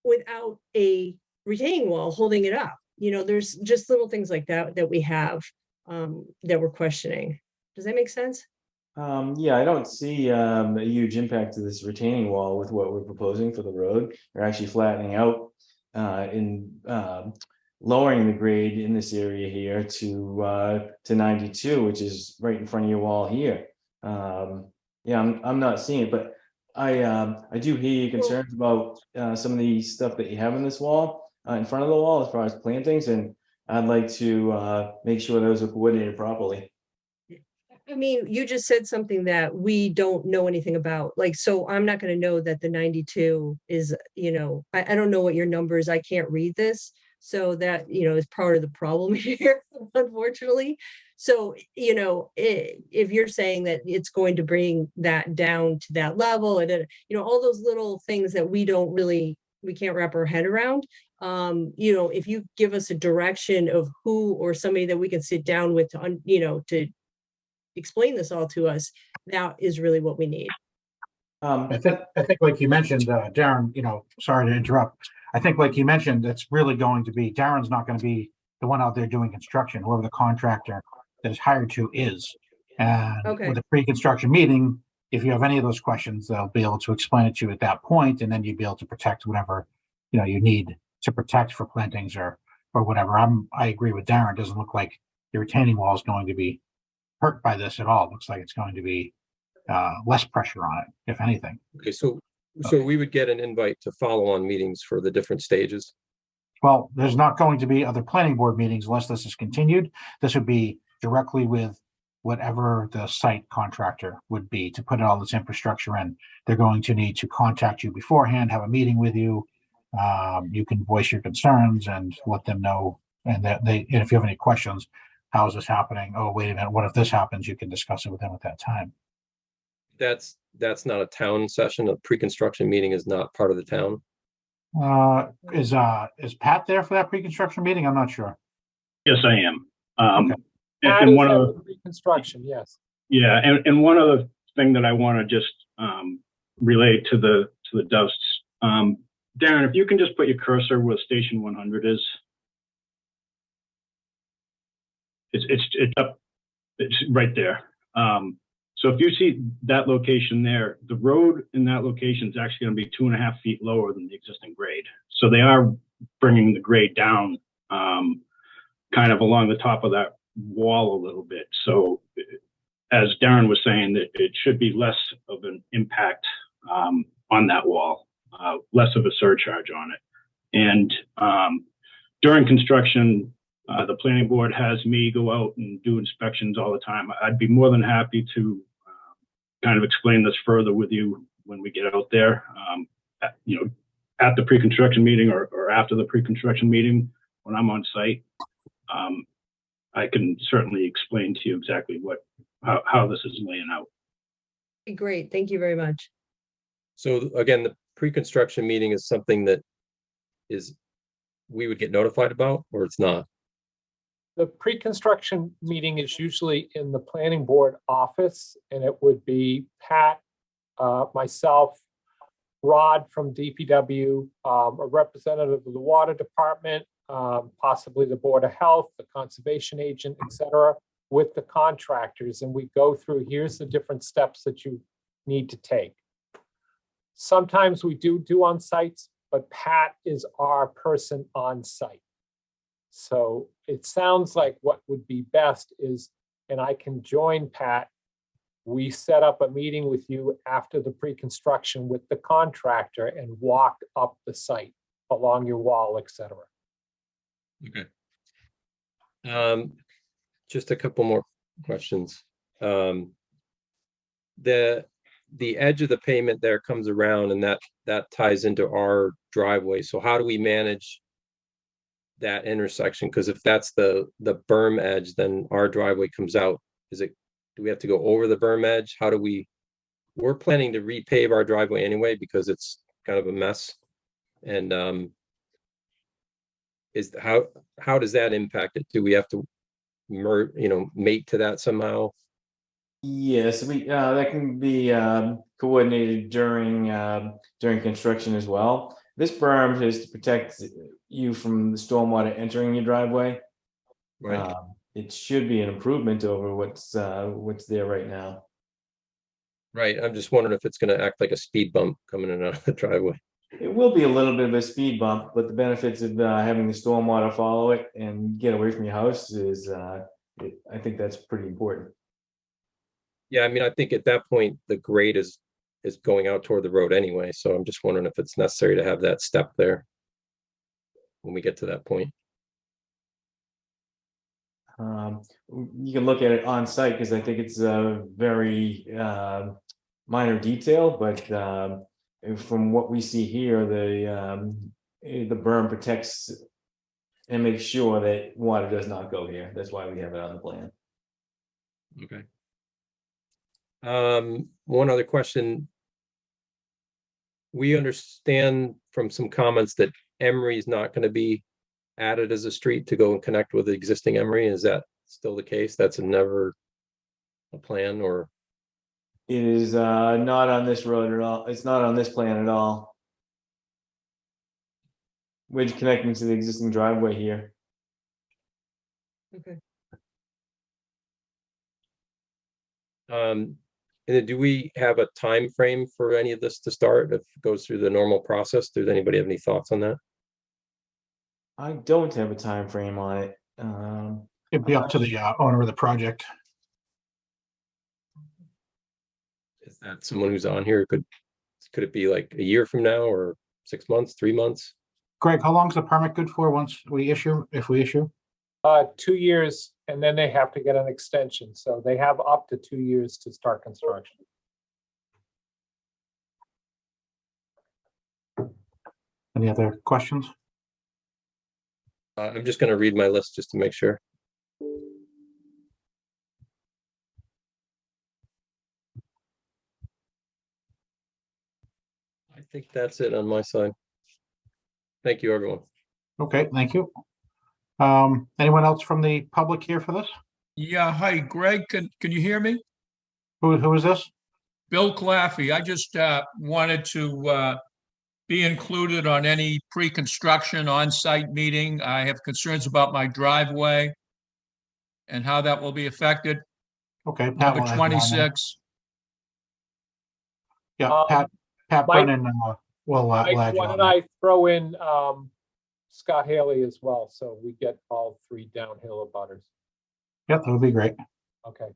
without a retaining wall holding it up? You know, there's just little things like that that we have that we're questioning. Does that make sense? Yeah, I don't see a huge impact to this retaining wall with what we're proposing for the road. We're actually flattening out lowering the grade in this area here to 92, which is right in front of your wall here. Yeah, I'm not seeing it, but I do hear your concerns about some of the stuff that you have in this wall, in front of the wall as far as plantings, and I'd like to make sure those are coordinated properly. I mean, you just said something that we don't know anything about. Like, so I'm not going to know that the 92 is, I don't know what your numbers, I can't read this. So that, is part of the problem here, unfortunately. So, if you're saying that it's going to bring that down to that level and, all those little things that we can't wrap our head around. If you give us a direction of who or somebody that we can sit down with to explain this all to us, that is really what we need. I think like you mentioned, Darren, sorry to interrupt. I think like you mentioned, it's really going to be, Darren's not going to be the one out there doing construction, whoever the contractor that is hired to is. And with a pre-construction meeting, if you have any of those questions, they'll be able to explain it to you at that point, and then you'd be able to protect whatever, you need to protect for plantings or whatever. I agree with Darren. It doesn't look like the retaining wall is going to be hurt by this at all. It looks like it's going to be less pressure on it, if anything. Okay, so we would get an invite to follow on meetings for the different stages. Well, there's not going to be other planning board meetings unless this is continued. This would be directly with whatever the site contractor would be to put all this infrastructure in. They're going to need to contact you beforehand, have a meeting with you. You can voice your concerns and let them know. And that and if you have any questions, how is this happening? Oh, wait a minute, what if this happens? You can discuss it with them at that time. That's not a town session. A pre-construction meeting is not part of the town. Is Pat there for that pre-construction meeting? I'm not sure. Yes, I am. Okay. And one of the pre-construction, yes. Yeah, and one other thing that I want to just relay to the dust. Darren, if you can just put your cursor where station 100 is. It's up, it's right there. So if you see that location there, the road in that location is actually going to be 2.5 feet lower than the existing grade. So they are bringing the grade down kind of along the top of that wall a little bit. So as Darren was saying, that it should be less of an impact on that wall, less of a surcharge on it. And during construction, the planning board has me go out and do inspections all the time. I'd be more than happy to kind of explain this further with you when we get out there, at the pre-construction meeting or after the pre-construction meeting when I'm on site. I can certainly explain to you exactly how this is laying out. Great, thank you very much. So again, the pre-construction meeting is something that we would get notified about, or it's not? The pre-construction meeting is usually in the planning board office, and it would be Pat, myself, Rod from DPW, a representative of the water department, possibly the Board of Health, the conservation agent, etc., with the contractors, and we go through, here's the different steps that you need to take. Sometimes we do on sites, but Pat is our person on site. So it sounds like what would be best is, and I can join Pat, we set up a meeting with you after the pre-construction with the contractor and walk up the site along your wall, etc. Okay. Just a couple more questions. The edge of the pavement there comes around, and that ties into our driveway. So how do we manage that intersection? Because if that's the berm edge, then our driveway comes out. Do we have to go over the berm edge? We're planning to repave our driveway anyway because it's kind of a mess. And how does that impact it? Do we have to mate to that somehow? Yes, that can be coordinated during construction as well. This berm is to protect you from the stormwater entering your driveway. Right. It should be an improvement over what's there right now. Right. I'm just wondering if it's going to act like a speed bump coming in and out of the driveway. It will be a little bit of a speed bump, but the benefits of having the stormwater follow it and get away from your house is, I think that's pretty important. Yeah, I mean, I think at that point, the grade is going out toward the road anyway, so I'm just wondering if it's necessary to have that step there when we get to that point. You can look at it on site because I think it's a very minor detail, but from what we see here, the berm protects and makes sure that water does not go here. That's why we have it on the plan. Okay. One other question. We understand from some comments that Emery is not going to be added as a street to go and connect with the existing Emery. Is that still the case? That's never a plan, or? It is not on this road at all. It's not on this plan at all. We're connecting to the existing driveway here. Okay. And then do we have a time frame for any of this to start if it goes through the normal process? Does anybody have any thoughts on that? I don't have a time frame on it. It'd be up to the owner of the project. Is that someone who's on here? Could it be like a year from now, or 6 months, 3 months? Greg, how long is the permit good for once we issue, if we issue? 2 years, and then they have to get an extension. So they have up to 2 years to start construction. Any other questions? I'm just going to read my list just to make sure. I think that's it on my side. Thank you, everyone. Okay, thank you. Anyone else from the public here for this? Yeah, hi, Greg, can you hear me? Who is this? Bill Claffey. I just wanted to be included on any pre-construction on-site meeting. I have concerns about my driveway and how that will be affected. Okay, Pat Number will add you on there. 26. Yeah, Pat Mike- Brennan will add Mike, you why on don't there. I throw in Scott Haley as well, so we get all three downhill abutters. Yep, that would be great. Okay.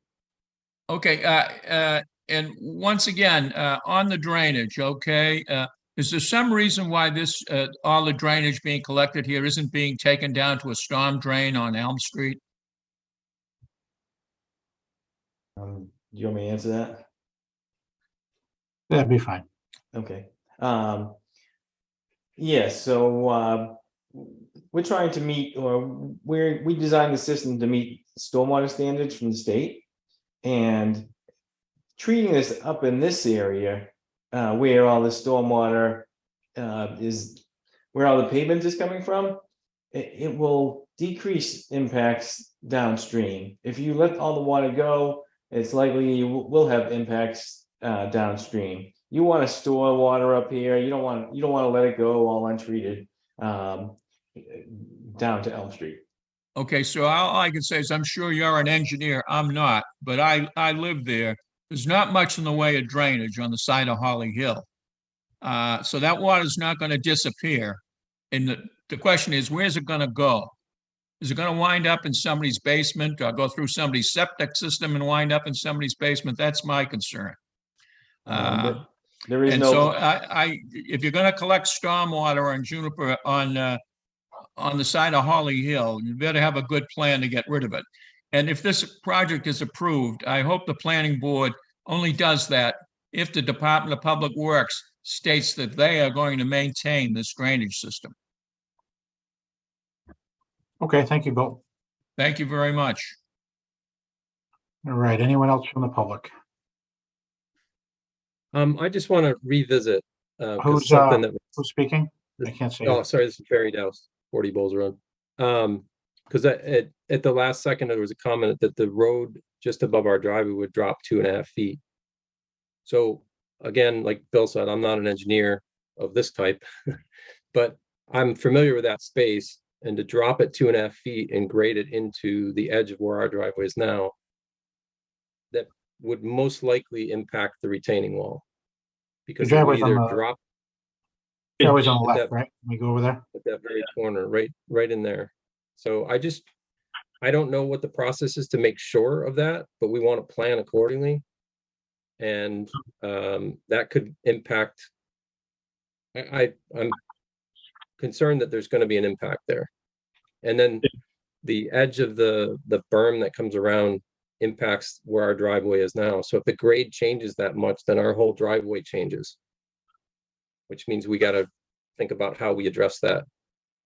Okay, and once again, on the drainage, okay, is there some reason why this, all the drainage being collected here isn't being taken down to a storm drain on Elm Street? Do you want me to answer that? That'd be fine. Okay. Yeah, so we're trying to meet, or we designed the system to meet stormwater standards from the state, and treating this up in this area where all the stormwater is, where all the pavement is coming from, it will decrease impacts downstream. If you let all the water go, it's likely you will have impacts downstream. You want to store water up here. You don't want to let it go all untreated down to Elm Street. Okay, so all I can say is I'm sure you're an engineer. I'm not, but I live there. There's not much in the way of drainage on the side of Holly Hill. So that water is not going to disappear. And the question is, where's it going to go? Is it going to wind up in somebody's basement or go through somebody's septic system and wind up in somebody's basement? That's my concern. There is and no. So if you're going to collect stormwater on Juniper on the side of Holly Hill, you better have a good plan to get rid of it. And if this project is approved, I hope the planning board only does that if the Department of Public Works states that they are going to maintain this drainage system. Okay, thank you, Bill. Thank you very much. All right, anyone else from the public? I just want to revisit Who's something that who's speaking? I can't see. Oh, sorry, this is Barry Douse, 40 Bowles Road. Because at the last second, there was a comment that the road just above our driveway would drop 2.5 feet. So again, like Bill said, I'm not an engineer of this type, but I'm familiar with that space, and to drop it 2.5 feet and grade it into the edge of where our driveway is now, that would most likely impact the retaining wall. Because it would either drop. Driveway's on the left, right? Let me go over there. At that very corner, right in there. So I don't know what the process is to make sure of that, but we want to plan accordingly. And that could impact. I'm concerned that there's going to be an impact there. And then the edge of the berm that comes around impacts where our driveway is now. So if the grade changes that much, then our whole driveway changes, which means we got to think about how we address that.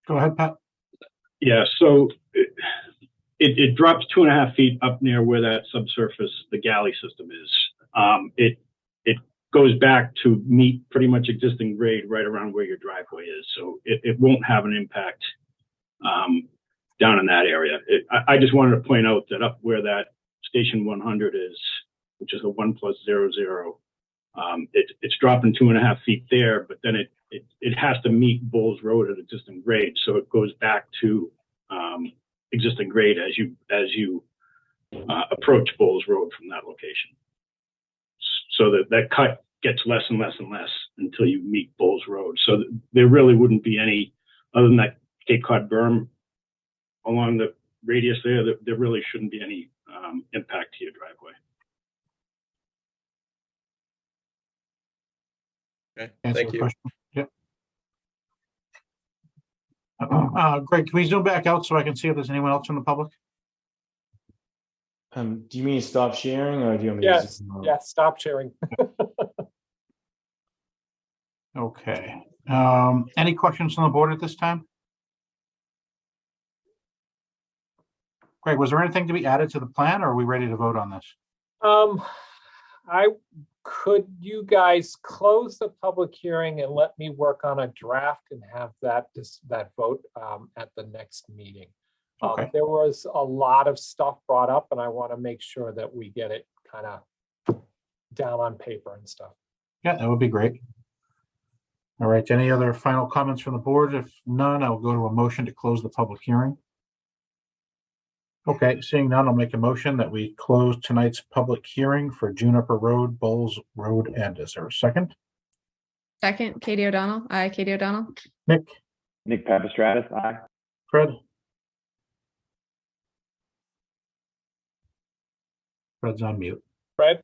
Go ahead, Pat. Yeah, so it drops 2.5 feet up near where that subsurface, the galley system is. It goes back to meet pretty much existing grade right around where your driveway is. So it won't have an impact down in that area. I just wanted to point out that up where that station 100 is, which is a 1+00, it's dropping 2.5 feet there, but then it has to meet Bulls Road at existing grade. So it goes back to existing grade as you approach Bulls Road from that location. So that cut gets less and less and less until you meet Bulls Road. So there really wouldn't be any, other than that Cape Cod berm along the radius there really shouldn't be any impact to your driveway. Okay, Answer thank the you. question. Yep. Greg, can we zoom back out so I can see if there's anyone else in the public? Do you mean stop sharing, or do you want me to Yes, zoom out? yes, stop sharing. Okay. Any questions on the board at this time? Greg, was there anything to be added to the plan, or are we ready to vote on this? Could you guys close the public hearing and let me work on a draft and have that vote at the next meeting? Okay. There was a lot of stuff brought up, and I want to make sure that we get it kind of down on paper and stuff. Yeah, that would be great. All right, any other final comments from the board? If none, I'll go to a motion to close the public hearing. Okay, seeing none, I'll make a motion that we close tonight's public hearing for Juniper Road, Bulls Road End. Is there a second? Second, Katie O'Donnell. Aye, Katie O'Donnell. Nick? Nick Papastratus, aye. Fred? Fred's on mute. Fred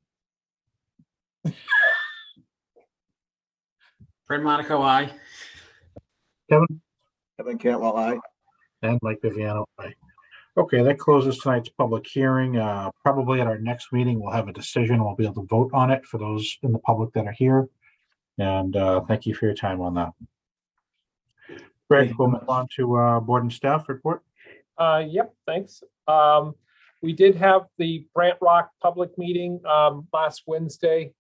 Monaco, aye. Kevin? Kevin Cantwell, aye. And Mike Viviano, aye. Okay, that closes tonight's public hearing. Probably at our next meeting, we'll have a decision. We'll be able to vote on it for those in the public that are here. And thank you for your time on that. Greg, we'll move on to board and staff report. Yep, thanks. We did have the Brant Rock public meeting last Wednesday.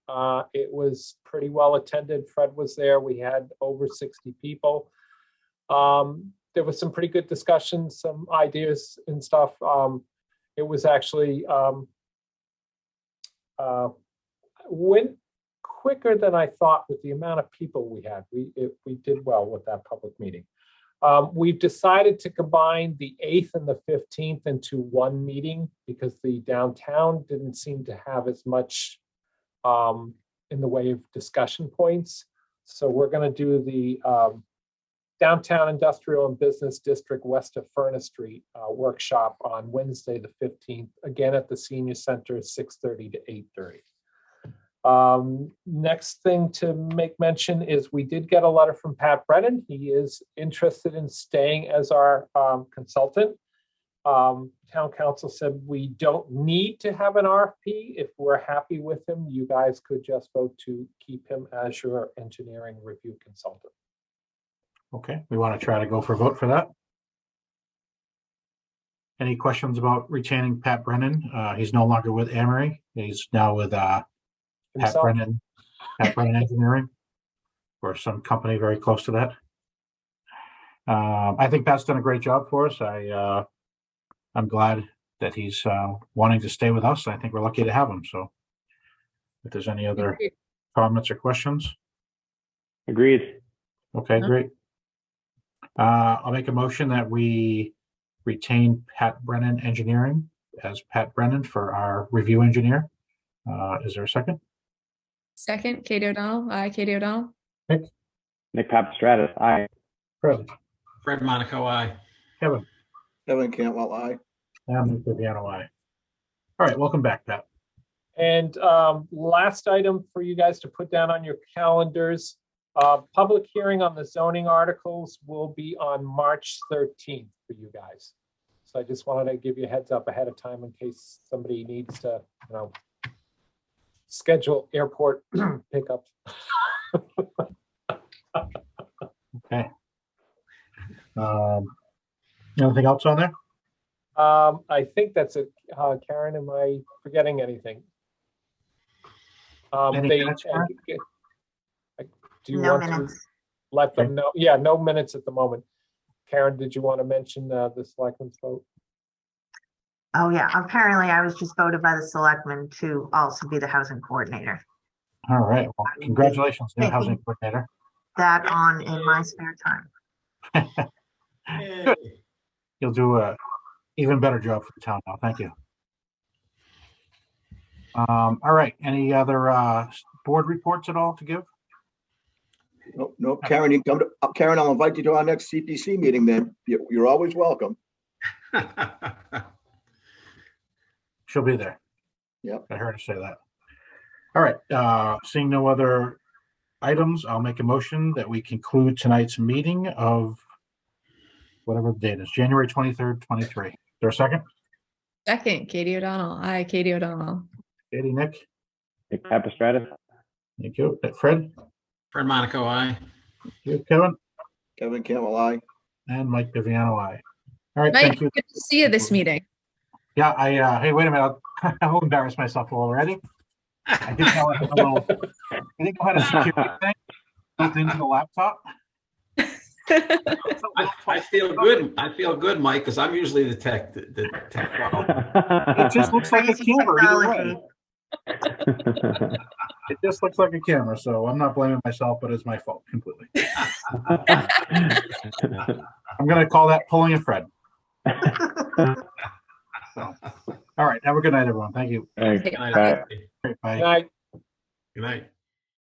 It was pretty well attended. Fred was there. We had over 60 people. There was some pretty good discussions, some ideas and stuff. It was actually went quicker than I thought with the amount of people we had. We did well with that public meeting. We've decided to combine the 8th and the 15th into one meeting because the downtown didn't seem to have as much in the way of discussion points. So we're going to do the Downtown Industrial and Business District west of Furnace Street workshop on Wednesday, the 15th, again at the Senior Center, 6:30 to 8:30. Next thing to make mention is we did get a letter from Pat Brennan. He is interested in staying as our consultant. Town council said we don't need to have an RFP. If we're happy with him, you guys could just vote to keep him as your engineering review consultant. Okay, we want to try to go for a vote for that. Any questions about retaining Pat Brennan? He's no longer with Amory. He's now with Pat Brennan Engineering, or some company very close to that. I think Pat's done a great job for us. I'm glad that he's wanting to stay with us. I think we're lucky to have him. So if there's any other comments or questions. Agreed. Okay, great. I'll make a motion that we retain Pat Brennan Engineering as Pat Brennan for our review engineer. Is there a second? Second, Katie O'Donnell. Aye, Katie O'Donnell. Nick Papastratus, aye. Fred Monaco, aye. Kevin? Kevin Cantwell, aye. And Mike Viviano, aye. All right, welcome back, Pat. And last item for you guys to put down on your calendars, public hearing on the zoning articles will be on March 13th for you guys. So I just wanted to give you a heads up ahead of time in case somebody needs to, schedule airport pickup. Okay. Anything else on there? I think that's it. Karen, am I forgetting anything? Any minutes, Karen? Do you No want to minutes. let them know? Yeah, no minutes at the moment. Karen, did you want to mention the selectmen's vote? Oh, yeah. Apparently I was just voted by the selectmen to also be the housing coordinator. All right. Well, congratulations, new housing coordinator. That on in my spare time. Good. You'll do a even better job for the town now. Thank you. All right. Any other board reports at all to give? Nope. Karen, you can come to, Karen, I'll invite you to our next CPC meeting then. You're always welcome. She'll be there. Yep. I heard her say that. All right. Seeing no other items, I'll make a motion that we conclude tonight's meeting of whatever the date is, January 23rd, 23. Is there a second? Second, Katie O'Donnell. Aye, Katie O'Donnell. Katie, Nick? Nick Papastratus. Thank you. Fred? Fred Monaco, aye. Thank you. Kevin? Kevin Campbell, aye. And Mike Viviano, aye. All right. Mike, Thank you. good to see you this meeting. Yeah, hey, wait a minute. I'll embarrass myself already. I didn't know I had a security thing built into the laptop. I feel good. I feel good, Mike, because I'm usually the tech problem. It just looks like a Crazy camera either technology. way. It just looks like a camera, so I'm not blaming myself, but it's my fault completely. I'm gonna call that pulling a Fred. So, all right. Have a good night, everyone. Thank you. Thanks. Good night, Bye. everybody. Bye. Good night. Good night.